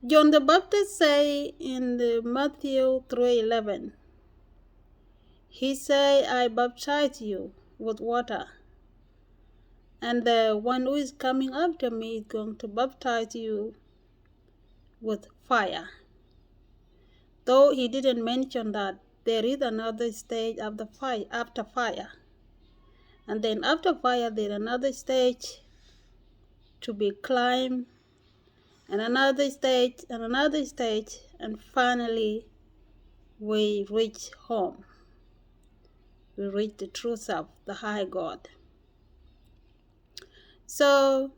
John the Baptist say in the Matthew 3:11, he say, I baptize you with water, and the one who is coming after me is going to baptize you with fire. Though he didn't mention that there is another stage after fire. And then after fire, there's another stage to be climbed, and another stage, and another stage, and finally we reach home. We reach the true self, the high God. So,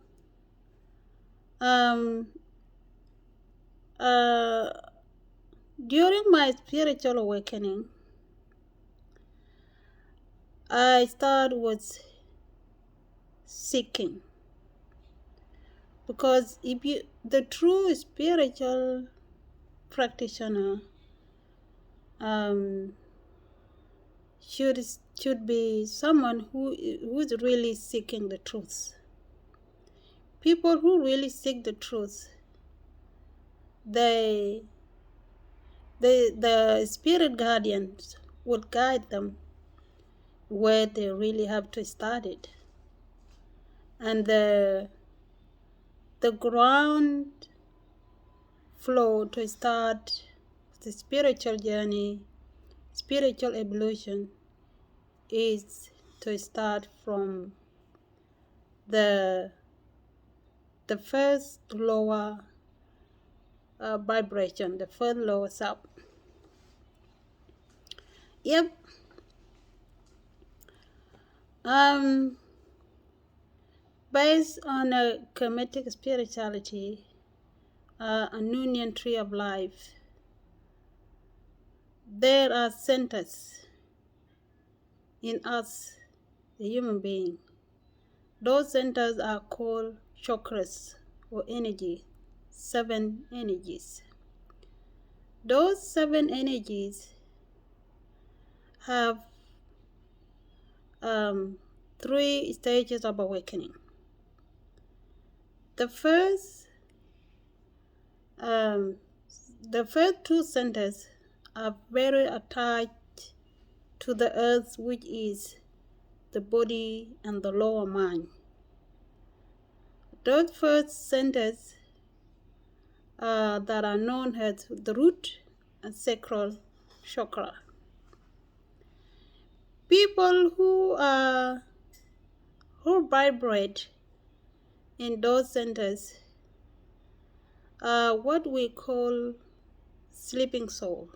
um, during my spiritual awakening, I started with seeking, because if you, the true spiritual practitioner, um, should be someone who's really seeking the truth. People who really seek the truth, they the spirit guardians would guide them where they really have to start it. And the ground flow to start the spiritual journey, spiritual evolution, is to start from the first lower vibration, the first lower self. Yep. Based on a Kemetic spirituality, a Noonian tree of life, there are centers in us, the human being. Those centers are called chakras, or energy, 7 energies. Those 7 energies have 3 stages of awakening. The first 2 centers are very attached to the earth, which is the body and the lower mind. Those first centers that are known as the root and sacral chakra. People who vibrate in those centers are what we call sleeping soul.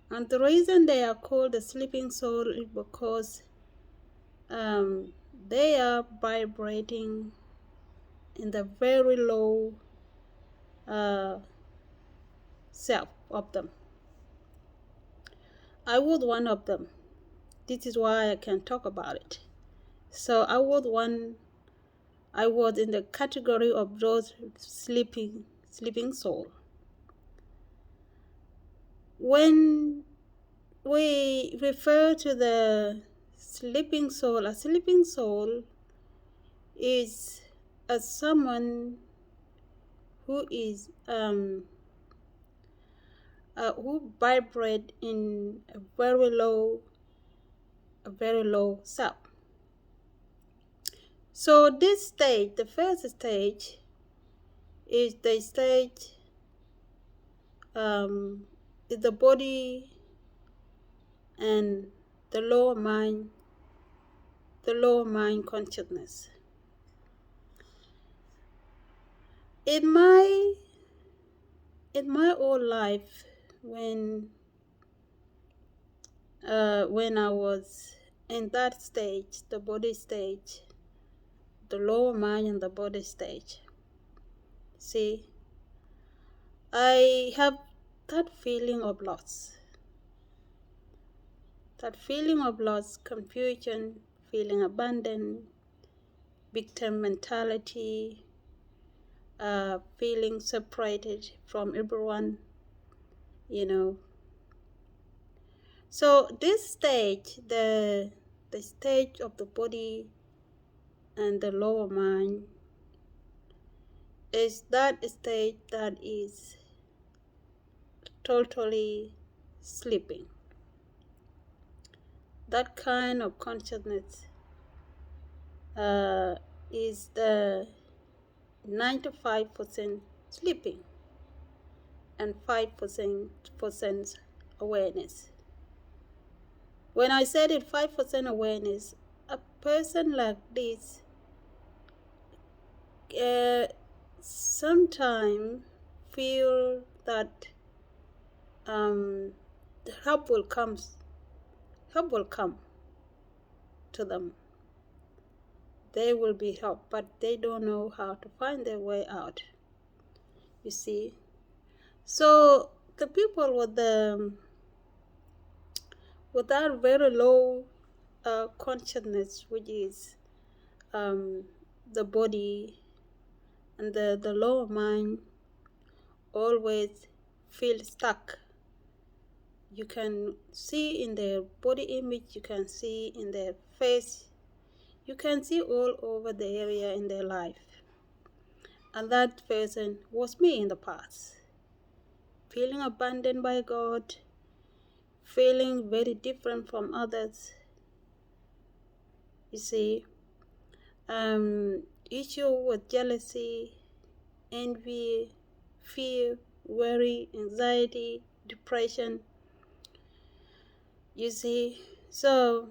And the reason they are called the sleeping soul is because they are vibrating in the very low self of them. I was one of them. This is why I can talk about it. So I was in the category of those sleeping soul. When we refer to the sleeping soul, a sleeping soul is someone who is who vibrate in a very low self. So this stage, the first stage, is the stage is the body and the lower mind consciousness. In my old life, when I was in that stage, the body stage, the lower mind and the body stage, see, I have that feeling of loss. That feeling of loss, confusion, feeling abandoned, victim mentality, feeling separated from everyone, So this stage, the stage of the body and the lower mind, is that state that is totally sleeping. That kind of consciousness is the 95% sleeping and 5% awareness. When I said it 5% awareness, a person like this sometimes feel that the help will come to them. They will be helped, but they don't know how to find their way out. You see, so the people with that very low consciousness, which is the body and the lower mind, always feel stuck. You can see in their body image, you can see in their face, you can see all over the area in their life. And that person was me in the past. Feeling abandoned by God, feeling very different from others. You see, issue with jealousy, envy, fear, worry, anxiety, depression. You see, so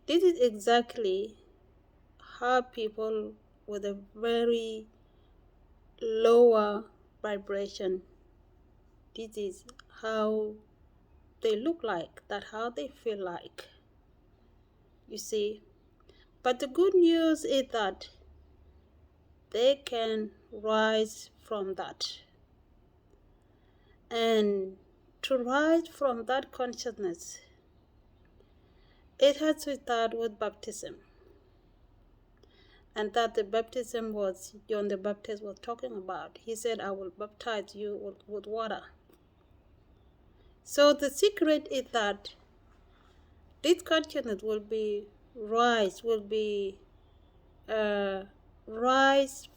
this is exactly how people with a very lower vibration, this is how they look like, that's how they feel like. You see, but the good news is that they can rise from that. And to rise from that consciousness, it has to start with baptism. And that the baptism was John the Baptist was talking about. He said, I will baptize you with water. So the secret is that this consciousness will rise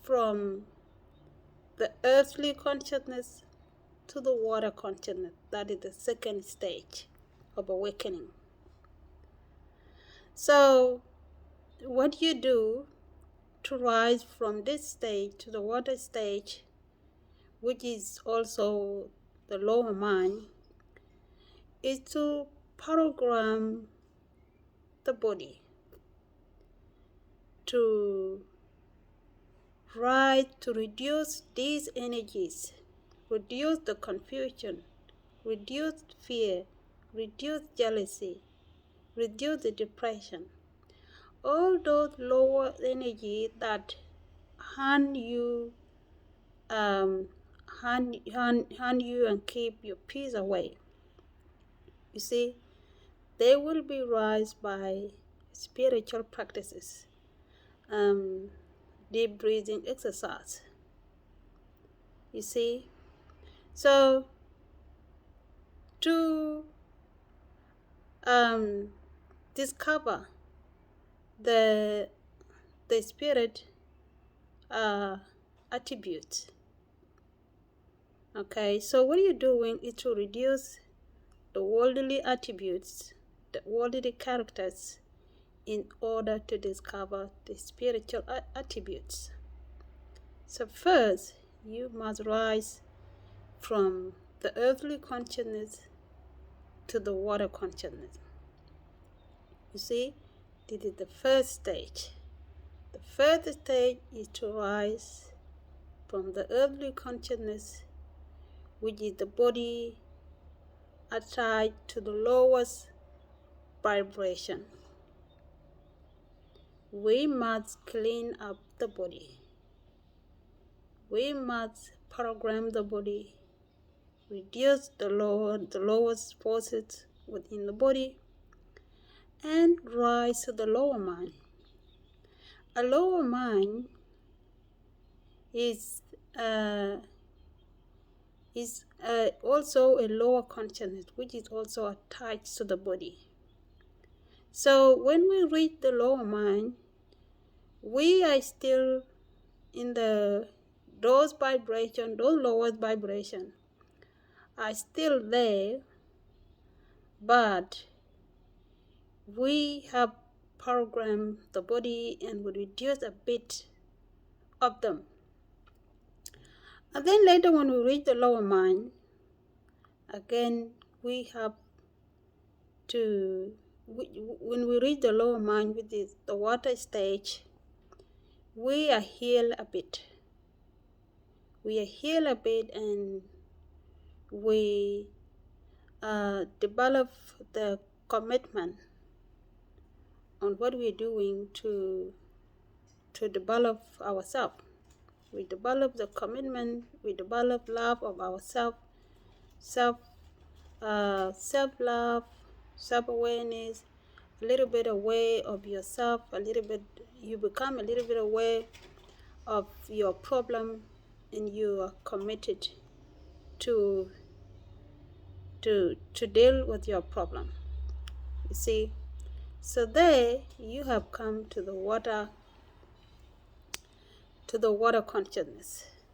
from the earthly consciousness to the water consciousness. That is the second stage of awakening. So what you do to rise from this stage to the water stage, which is also the lower mind, is to program the body to rise, to reduce these energies, reduce the confusion, reduce fear, reduce jealousy, reduce the depression. All those lower energies that harm you and keep your peace away. You see, they will be raised by spiritual practices, deep breathing exercise. You see, so to discover the spirit attributes. Okay, so what you're doing is to reduce the worldly attributes, the worldly characters, in order to discover the spiritual attributes. So first, you must rise from the earthly consciousness to the water consciousness. You see, this is the first stage. The first stage is to rise from the earthly consciousness, which is the body, attached to the lowest vibration. We must clean up the body. We must program the body, reduce the lowest forces within the body, and rise to the lower mind. A lower mind is also a lower consciousness, which is also attached to the body. So when we reach the lower mind, we are still in those vibration, those lowest vibration are still there, but we have programmed the body and we reduce a bit of them. And then later when we reach the lower mind, again we have to, when we reach the lower mind, which is the water stage, we are healed a bit. We are healed a bit, and we develop the commitment on what we're doing to develop ourselves. We develop the commitment, we develop love of ourselves, self-love, self-awareness, a little bit aware of yourself, a little bit, you become a little bit aware of your problem, and you are committed to deal with your problem. You see, so there you have come to the water consciousness.